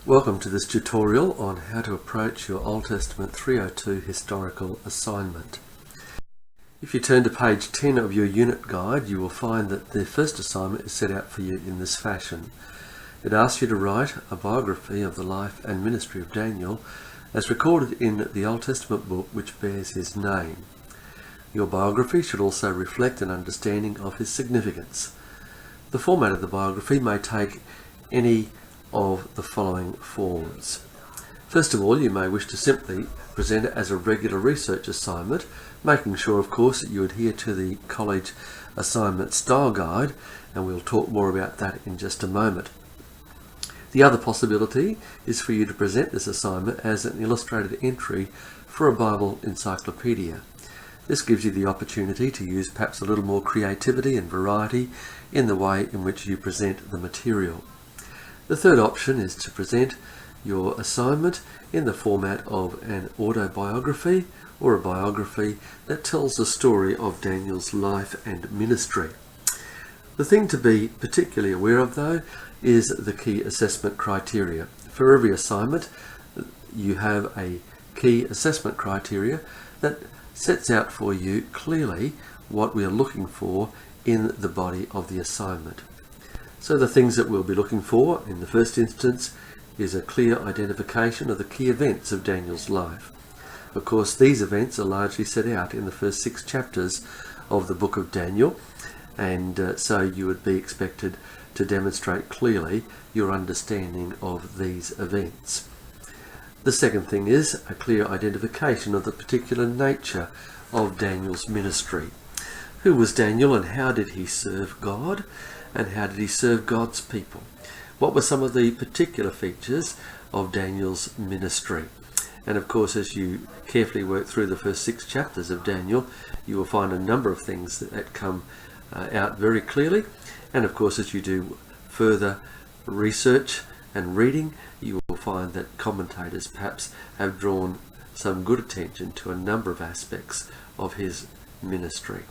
Welcome to this tutorial on how to approach your Old Testament 302 historical assignment. If you turn to page 10 of your unit guide, you will find that the first assignment is set out for you in this fashion. It asks you to write a biography of the life and ministry of Daniel as recorded in the Old Testament book which bears his name. Your biography should also reflect an understanding of his significance. The format of the biography may take any of the following forms. First of all, you may wish to simply present it as a regular research assignment, making sure of course that you adhere to the college assignment style guide, and we'll talk more about that in just a moment. The other possibility is for you to present this assignment as an illustrated entry for a Bible encyclopedia. This gives you the opportunity to use perhaps a little more creativity and variety in the way in which you present the material. The third option is to present your assignment in the format of an autobiography or a biography that tells the story of Daniel's life and ministry. The thing to be particularly aware of, though, is the key assessment criteria. For every assignment, you have a key assessment criteria that sets out for you clearly what we are looking for in the body of the assignment. So the things that we'll be looking for in the first instance is a clear identification of the key events of Daniel's life. Of course, these events are largely set out in the first 6 chapters of the book of Daniel, and so you would be expected to demonstrate clearly your understanding of these events. The second thing is a clear identification of the particular nature of Daniel's ministry. Who was Daniel and how did he serve God? And how did he serve God's people? What were some of the particular features of Daniel's ministry? And of course, as you carefully work through the first 6 chapters of Daniel, you will find a number of things that come out very clearly. And of course, as you do further research and reading, you will find that commentators perhaps have drawn some good attention to a number of aspects of his ministry.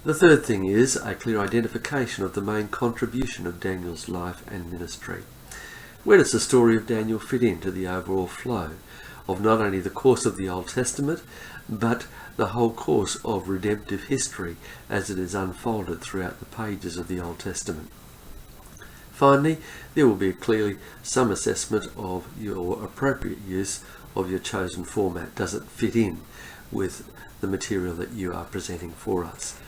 The third thing is a clear identification of the main contribution of Daniel's life and ministry. Where does the story of Daniel fit into the overall flow of not only the course of the Old Testament, but the whole course of redemptive history as it is unfolded throughout the pages of the Old Testament? Finally, there will be clearly some assessment of your appropriate use of your chosen format. Does it fit in with the material that you are presenting for us?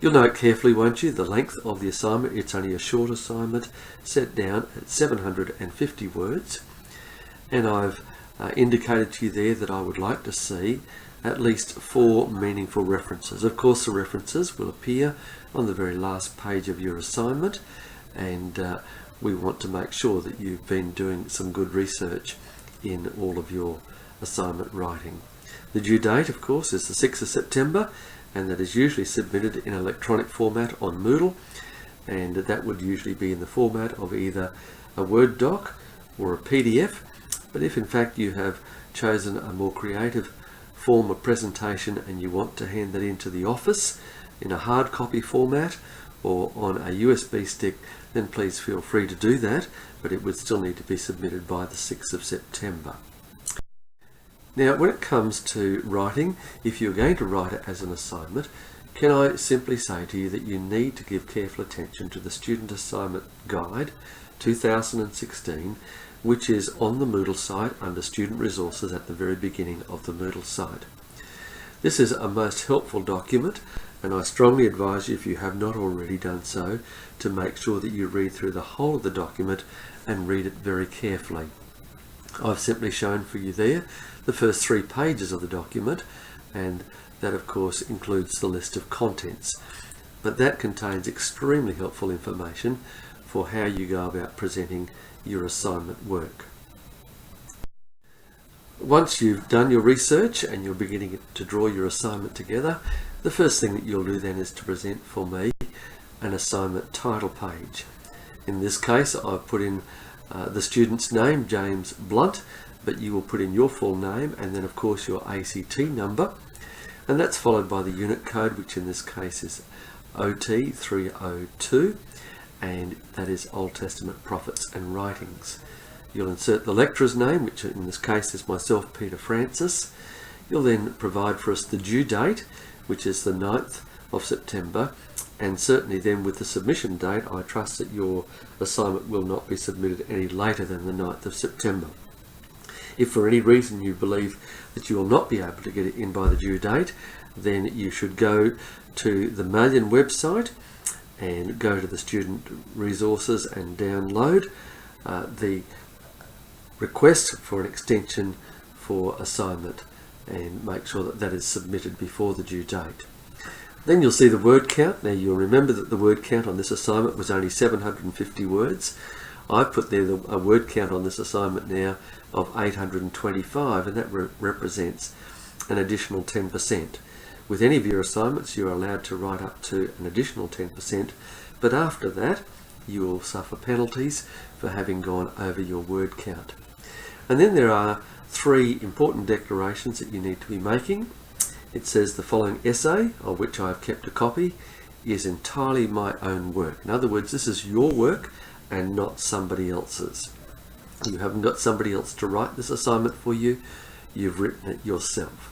You'll note carefully, won't you, the length of the assignment. It's only a short assignment set down at 750 words. And I've indicated to you there that I would like to see at least 4 meaningful references. Of course, the references will appear on the very last page of your assignment, and we want to make sure that you've been doing some good research in all of your assignment writing. The due date, of course, is the 6th of September, and that is usually submitted in electronic format on Moodle, and that would usually be in the format of either a Word doc or a PDF. But if in fact you have chosen a more creative form of presentation and you want to hand that into the office in a hard copy format or on a USB stick, then please feel free to do that, but it would still need to be submitted by the 6th of September. Now, when it comes to writing, if you're going to write it as an assignment, can I simply say to you that you need to give careful attention to the Student Assignment Guide 2016, which is on the Moodle site under Student Resources at the very beginning of the Moodle site. This is a most helpful document, and I strongly advise you, if you have not already done so, to make sure that you read through the whole of the document and read it very carefully. I've simply shown for you there the first 3 pages of the document, and that of course includes the list of contents. But that contains extremely helpful information for how you go about presenting your assignment work. Once you've done your research and you're beginning to draw your assignment together, the first thing that you'll do then is to present for me an assignment title page. In this case, I've put in the student's name, James Blunt, but you will put in your full name and then of course your ACT number, and that's followed by the unit code, which in this case is OT302, and that is Old Testament Prophets and Writings. You'll insert the lecturer's name, which in this case is myself, Peter Francis. You'll then provide for us the due date, which is the 9th of September, and certainly then with the submission date, I trust that your assignment will not be submitted any later than the 9th of September. If for any reason you believe that you will not be able to get it in by the due date, then you should go to the Malian website and go to the student resources and download the request for an extension for assignment, and make sure that that is submitted before the due date. Then you'll see the word count. Now you'll remember that the word count on this assignment was only 750 words. I've put there a word count on this assignment now of 825, and that represents an additional 10%. With any of your assignments, you're allowed to write up to an additional 10%, but after that, you will suffer penalties for having gone over your word count. And then there are 3 important declarations that you need to be making. It says the following essay, of which I have kept a copy, is entirely my own work. In other words, this is your work and not somebody else's. You haven't got somebody else to write this assignment for you. You've written it yourself.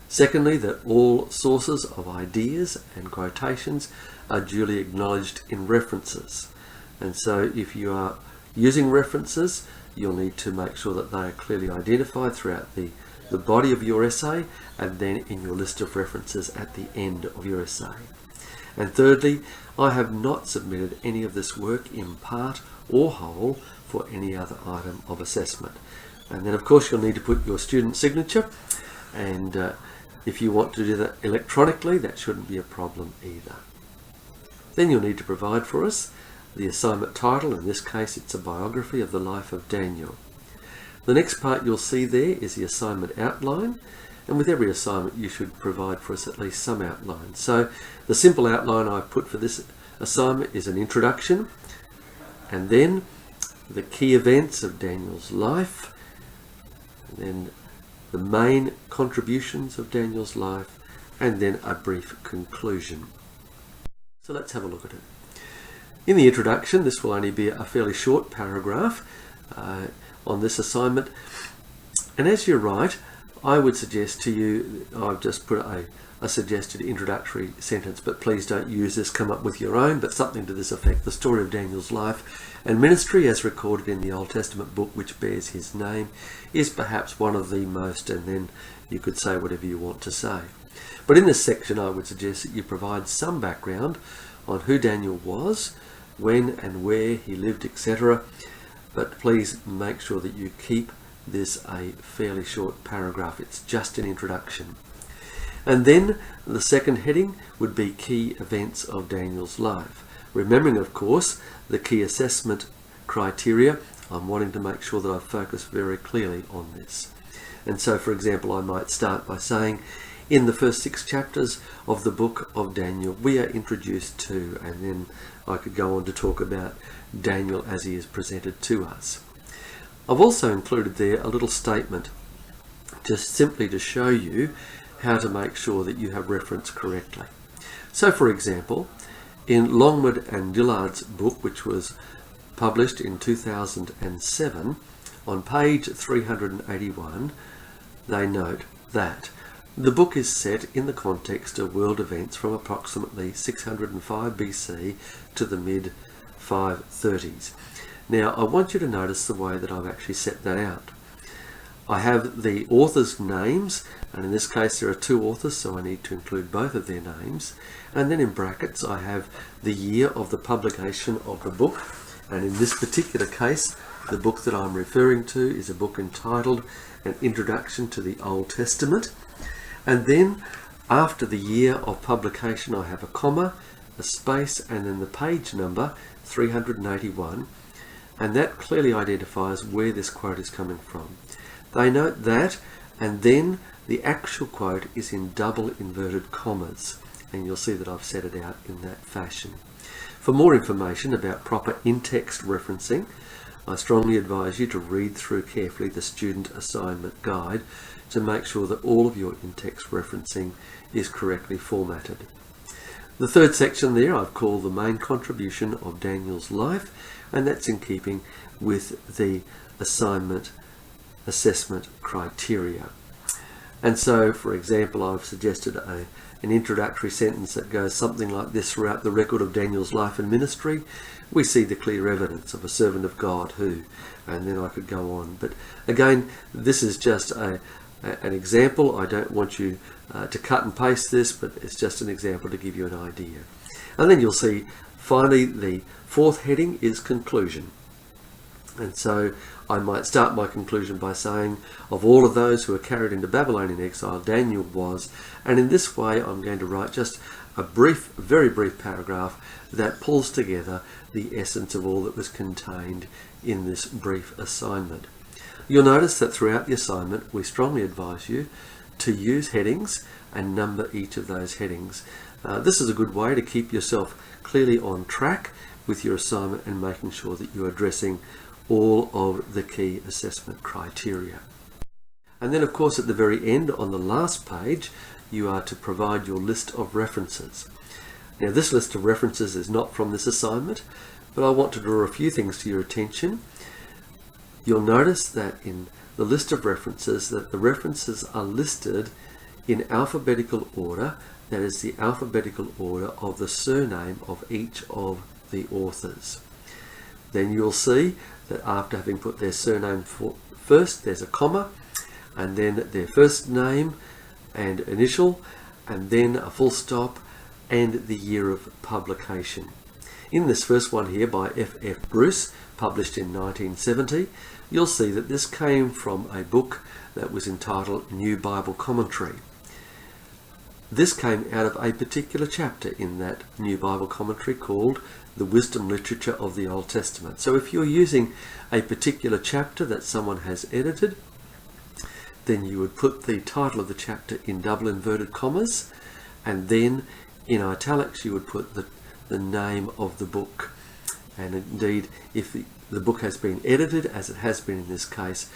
Secondly, that all sources of ideas and quotations are duly acknowledged in references. And so if you are using references, you'll need to make sure that they are clearly identified throughout the body of your essay, and then in your list of references at the end of your essay. And thirdly, I have not submitted any of this work in part or whole for any other item of assessment. And then of course you'll need to put your student signature, and if you want to do that electronically, that shouldn't be a problem either. Then you'll need to provide for us the assignment title. In this case, it's a biography of the life of Daniel. The next part you'll see there is the assignment outline, and with every assignment you should provide for us at least some outline. So the simple outline I've put for this assignment is an introduction, and then the key events of Daniel's life, and then the main contributions of Daniel's life, and then a brief conclusion. So let's have a look at it. In the introduction, this will only be a fairly short paragraph on this assignment, and as you write, I would suggest to you, I've just put a suggested introductory sentence, but please don't use this, come up with your own, but something to this effect: the story of Daniel's life and ministry as recorded in the Old Testament book which bears his name is perhaps one of the most, and then you could say whatever you want to say. But in this section I would suggest that you provide some background on who Daniel was, when and where he lived, etc. But please make sure that you keep this a fairly short paragraph. It's just an introduction. And then the second heading would be key events of Daniel's life. Remembering, of course, the key assessment criteria, I'm wanting to make sure that I focus very clearly on this. And so, for example, I might start by saying, in the first 6 chapters of the book of Daniel, we are introduced to, and then I could go on to talk about Daniel as he is presented to us. I've also included there a little statement just simply to show you how to make sure that you have referenced correctly. So, for example, in Longwood and Dillard's book, which was published in 2007, on page 381, they note that the book is set in the context of world events from approximately 605 BC to the mid-530s. Now, I want you to notice the way that I've actually set that out. I have the authors' names, and in this case there are 2 authors, so I need to include both of their names. And then in brackets I have the year of the publication of the book, and in this particular case the book that I'm referring to is a book entitled An Introduction to the Old Testament. And then after the year of publication I have a comma, a space, and then the page number 381, and that clearly identifies where this quote is coming from. They note that, and then the actual quote is in double inverted commas, and you'll see that I've set it out in that fashion. For more information about proper in-text referencing, I strongly advise you to read through carefully the Student Assignment Guide to make sure that all of your in-text referencing is correctly formatted. The third section there I've called the main contribution of Daniel's life, and that's in keeping with the assignment assessment criteria. And so, for example, I've suggested an introductory sentence that goes something like this: throughout the record of Daniel's life and ministry, we see the clear evidence of a servant of God who, and then I could go on. But again, this is just an example. I don't want you to cut and paste this, but it's just an example to give you an idea. And then you'll see, finally, the fourth heading is conclusion. And so I might start my conclusion by saying, of all of those who were carried into Babylonian exile, Daniel was, and in this way I'm going to write just a brief, very brief paragraph that pulls together the essence of all that was contained in this brief assignment. You'll notice that throughout the assignment we strongly advise you to use headings and number each of those headings. This is a good way to keep yourself clearly on track with your assignment and making sure that you're addressing all of the key assessment criteria. And then, of course, at the very end, on the last page, you are to provide your list of references. Now, this list of references is not from this assignment, but I want to draw a few things to your attention. You'll notice that in the list of references, that the references are listed in alphabetical order. That is the alphabetical order of the surname of each of the authors. Then you'll see that after having put their surname first, there's a comma, and then their first name and initial, and then a full stop, and the year of publication. In this first one here by F.F. Bruce, published in 1970, you'll see that this came from a book that was entitled New Bible Commentary. This came out of a particular chapter in that New Bible Commentary called The Wisdom Literature of the Old Testament. So if you're using a particular chapter that someone has edited, then you would put the title of the chapter in double inverted commas, and then in italics you would put the name of the book. And indeed, if the book has been edited, as it has been in this case,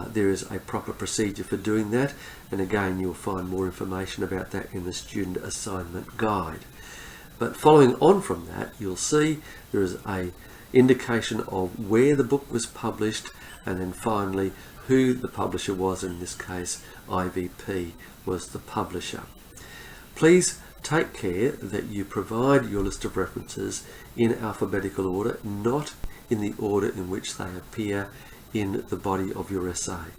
there is a proper procedure for doing that, and again you'll find more information about that in the student assignment guide. But following on from that, you'll see there is an indication of where the book was published, and then finally who the publisher was. In this case, IVP was the publisher. Please take care that you provide your list of references in alphabetical order, not in the order in which they appear in the body of your essay.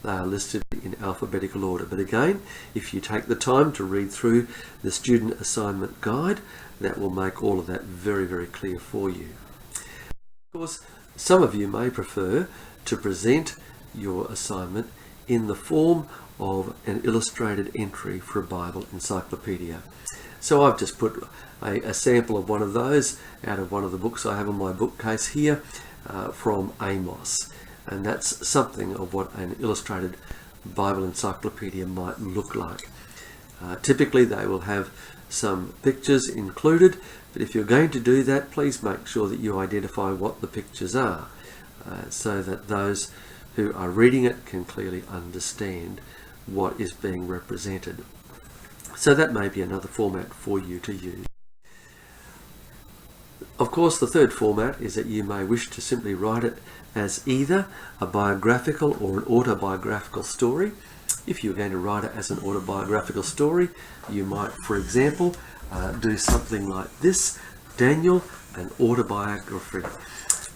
They are listed in alphabetical order. But again, if you take the time to read through the student assignment guide, that will make all of that very, very clear for you. Of course, some of you may prefer to present your assignment in the form of an illustrated entry for a Bible encyclopedia. So I've just put a sample of one of those out of one of the books I have on my bookcase here from Amos. And that's something of what an illustrated Bible encyclopedia might look like. Typically they will have some pictures included, but if you're going to do that, please make sure that you identify what the pictures are, so that those who are reading it can clearly understand what is being represented. So that may be another format for you to use. Of course, the third format is that you may wish to simply write it as either a biographical or an autobiographical story. If you're going to write it as an autobiographical story, you might, for example, do something like this: Daniel, an autobiography.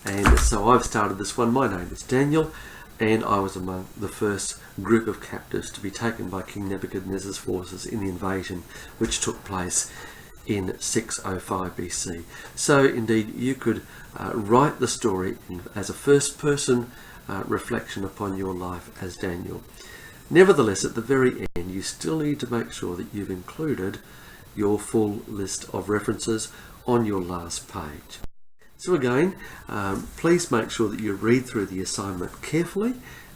And so I've started this one. My name is Daniel, and I was among the first group of captives to be taken by King Nebuchadnezzar's forces in the invasion which took place in 605 BC. So indeed you could write the story as a first person reflection upon your life as Daniel. Nevertheless, at the very end you still need to make sure that you've included your full list of references on your last page. So again, please make sure that you read through the assignment carefully,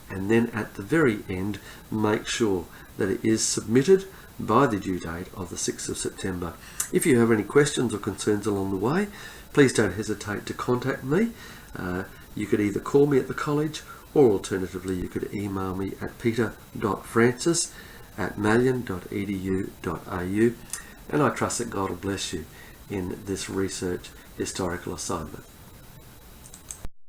and then at the very end make sure that it is submitted by the due date of the 6th of September. If you have any questions or concerns along the way, please don't hesitate to contact me. You could either call me at the college, or alternatively you could email me at peter.francis@malyon.edu.au, and I trust that God will bless you in this research historical assignment.